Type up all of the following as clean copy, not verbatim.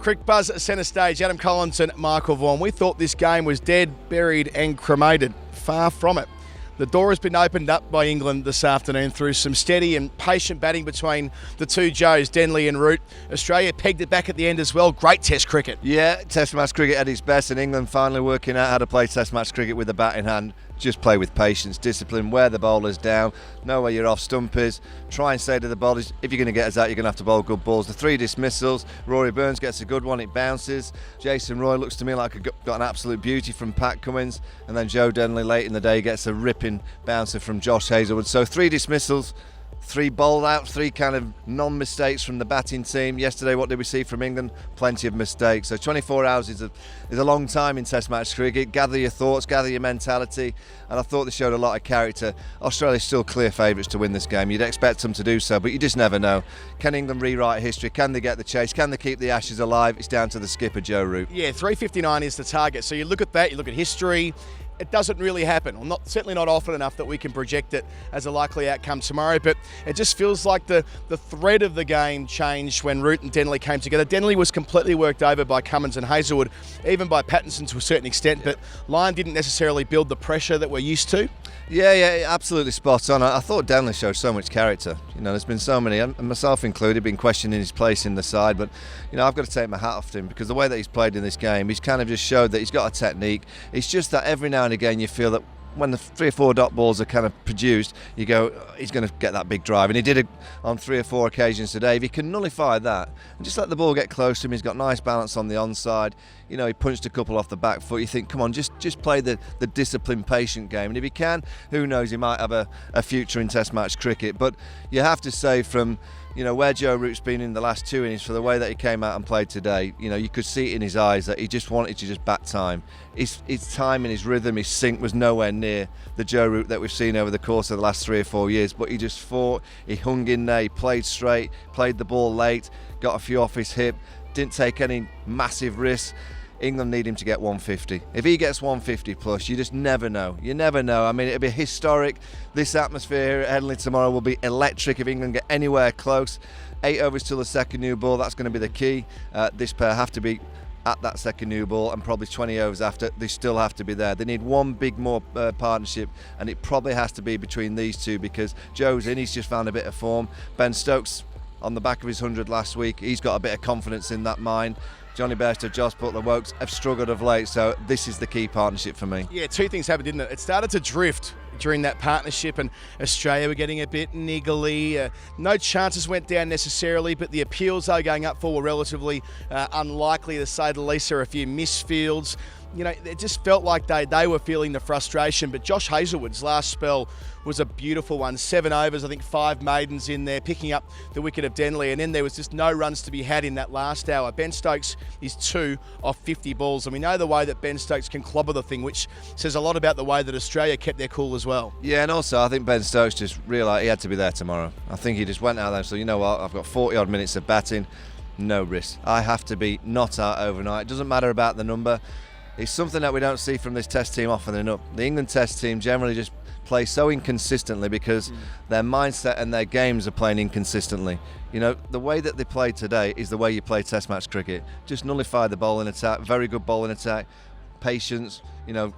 Crick Buzz at Centre Stage. Adam Collins and Michael Vaughan. We thought this game was dead, buried and cremated. Far from it. The door has been opened up by England this afternoon through some steady and patient batting between the two Joes, Denley and Root. Australia pegged it back at the end as well. Great Test cricket. Yeah, Test match cricket at its best, and England finally working out how to play Test match cricket with the bat in hand. Just play with patience, discipline, wear the bowlers down, know where your off stump is, try and say to the bowlers, if you're going to get us out, you're going to have to bowl good balls. The 3 dismissals, Rory Burns gets a good one, it bounces. Jason Roy looks to me like got an absolute beauty from Pat Cummins, and then Joe Denley late in the day gets a ripping bouncer from Josh Hazlewood. So 3 dismissals, 3 bowled out, 3 kind of non-mistakes from the batting team. Yesterday, what did we see from England? Plenty of mistakes. So 24 hours is a long time in Test match cricket. Gather your thoughts, gather your mentality, and I thought they showed a lot of character. Australia's still clear favourites to win this game. You'd expect them to do so, but you just never know. Can England rewrite history? Can they get the chase? Can they keep the Ashes alive? It's down to the skipper, Joe Root. Yeah, 359 is the target. So you look at that, you look at history. It doesn't really happen, or certainly not often enough that we can project it as a likely outcome tomorrow, but it just feels like the thread of the game changed when Root and Denley came together. Denley was completely worked over by Cummins and Hazlewood, even by Pattinson to a certain extent, but Lyon didn't necessarily build the pressure that we're used to. Yeah, absolutely spot on. I thought Denley showed so much character. You know, there's been so many, and myself included, been questioning his place in the side, but you know, I've got to take my hat off to him because the way that he's played in this game, he's kind of just showed that he's got a technique. It's just that every now and again you feel that when the 3 or 4 dot balls are kind of produced, you go, he going to get that big drive, and he did it on 3 or 4 occasions today. If he can nullify that and just let the ball get close to him, he's got nice balance on the onside. You know, he punched a couple off the back foot. You think, come on, just play the disciplined, patient game, and if he can, who knows, he might have a future in Test match cricket. But you have to say, from where Joe Root's been in the last 2 innings, for the way that he came out and played today, you could see it in his eyes that he just wanted to just bat time. His timing, his rhythm, his sync was nowhere near the Joe Root that we've seen over the course of the last 3 or 4 years. But he just fought, he hung in there, he played straight, played the ball late, got a few off his hip, didn't take any massive risks. England need him to get 150. If he gets 150 plus, you just never know. You never know. I mean, it'll be historic. This atmosphere here at Headingley tomorrow will be electric if England get anywhere close. 8 overs till the second new ball, that's going to be the key. This pair have to be at that second new ball, and probably 20 overs after, they still have to be there. They need one big more partnership, and it probably has to be between these two, because Joe's in, he's just found a bit of form. Ben Stokes, on the back of his 100 last week, he's got a bit of confidence in that mind. Johnny Bairstow, Josh Butler-Wokes have struggled of late, so this is the key partnership for me. Yeah, 2 things happened, didn't it? It started to drift during that partnership, and Australia were getting a bit niggly. No chances went down necessarily, but the appeals they were going up for were relatively unlikely, to say the least. There were a few misfields. It just felt like they were feeling the frustration. But Josh Hazlewood's last spell was a beautiful one. 7 overs, I think 5 maidens in there, picking up the wicket of Denley, and then there was just no runs to be had in that last hour. Ben Stokes is 2 off 50 balls, and we know the way that Ben Stokes can clobber the thing, which says a lot about the way that Australia kept their cool as well. Yeah, and also I think Ben Stokes just realised he had to be there tomorrow. I think he just went out there and said, you know what, I've got 40 odd minutes of batting, no risk. I have to be not out overnight. It doesn't matter about the number. It's something that we don't see from this Test team often enough. The England Test team generally just play so inconsistently because their mindset and their games are playing inconsistently. The way that they played today is the way you play Test match cricket. Just nullify the bowling attack, very good bowling attack, patience,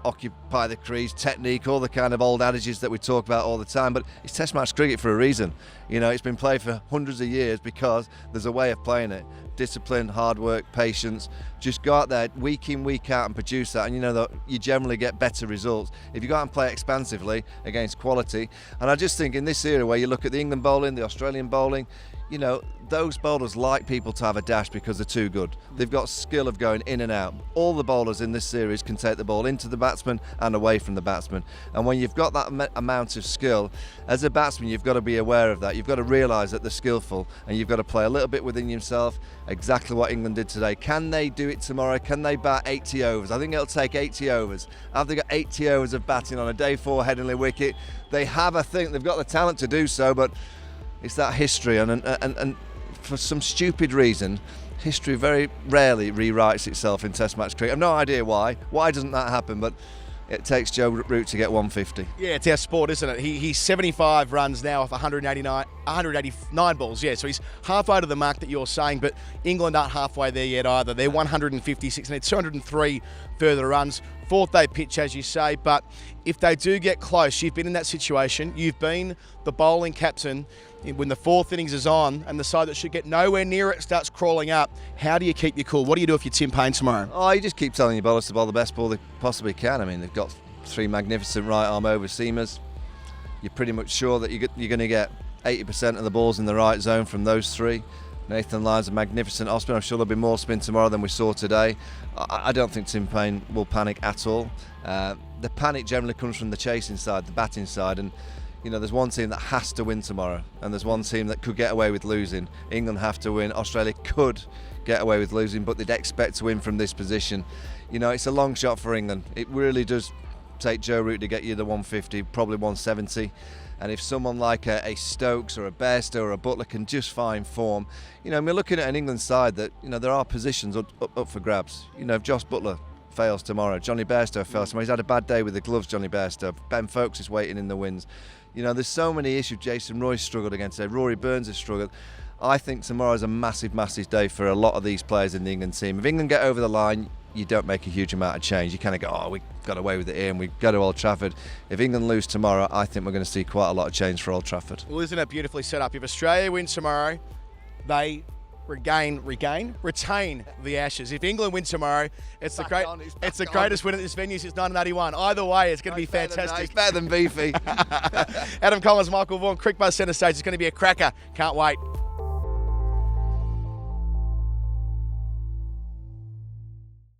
occupy the crease, technique, all the kind of old adages that we talk about all the time. But it's Test match cricket for a reason. It's been played for hundreds of years because there's a way of playing it. Discipline, hard work, patience. Just go out there week in, week out and produce that, and that you generally get better results if you go out and play expansively against quality. And I just think in this era where you look at the England bowling, the Australian bowling, those bowlers like people to have a dash because they're too good. They've got skill of going in and out. All the bowlers in this series can take the ball into the batsman and away from the batsman. And when you've got that amount of skill, as a batsman, you've got to be aware of that. You've got to realise that they're skillful, and you've got to play a little bit within yourself. Exactly what England did today. Can they do it tomorrow? Can they bat 80 overs? I think it'll take 80 overs. Have they got 80 overs of batting on a day 4 Headingley wicket? They have, I think. They've got the talent to do so, but it's that history, and for some stupid reason, history very rarely rewrites itself in Test match cricket. I've no idea why. Why doesn't that happen? But it takes Joe Root to get 150. Yeah, it's our sport, isn't it? He's 75 runs now off 189 balls. Yeah, so he's halfway to the mark that you're saying, but England aren't halfway there yet either. They're 156 and they're 203 further runs. Fourth day pitch, as you say, but if they do get close, you've been in that situation. You've been the bowling captain when the fourth innings is on and the side that should get nowhere near it starts crawling up. How do you keep your cool? What do you do if you're Tim Payne tomorrow? Oh, you just keep telling your bowlers to bowl the best ball they possibly can. I mean, they've got 3 magnificent right arm over seamers. You're pretty much sure that you're going to get 80% of the balls in the right zone from those 3. Nathan Lyon's a magnificent off spin. I'm sure there'll be more spin tomorrow than we saw today. I don't think Tim Payne will panic at all. The panic generally comes from the chasing side, the batting side, and there's one team that has to win tomorrow, and there's one team that could get away with losing. England have to win. Australia could get away with losing, but they'd expect to win from this position. It's a long shot for England. It really does take Joe Root to get you the 150, probably 170. And if someone like a Stokes or a Bairstow or a Butler can just find form, we're looking at an England side that, there are positions up for grabs. If Josh Butler fails tomorrow, Johnny Bairstow fails tomorrow, he's had a bad day with the gloves, Johnny Bairstow. Ben Foakes is waiting in the wins. There's so many issues. Jason Roy's struggled against it. Rory Burns has struggled. I think tomorrow's a massive, massive day for a lot of these players in the England team. If England get over the line, you don't make a huge amount of change. You kind of go, we got away with it here and we go to Old Trafford. If England lose tomorrow, I think we're going to see quite a lot of change for Old Trafford. Well, isn't it beautifully set up? If Australia wins tomorrow, they retain the Ashes. If England win tomorrow, it's the greatest win at this venue since 1981. Either way, it's going to be fantastic. It's better than beefy. Adam Collins, Michael Vaughan, Crick Buzz Centerstage. It's going to be a cracker. Can't wait.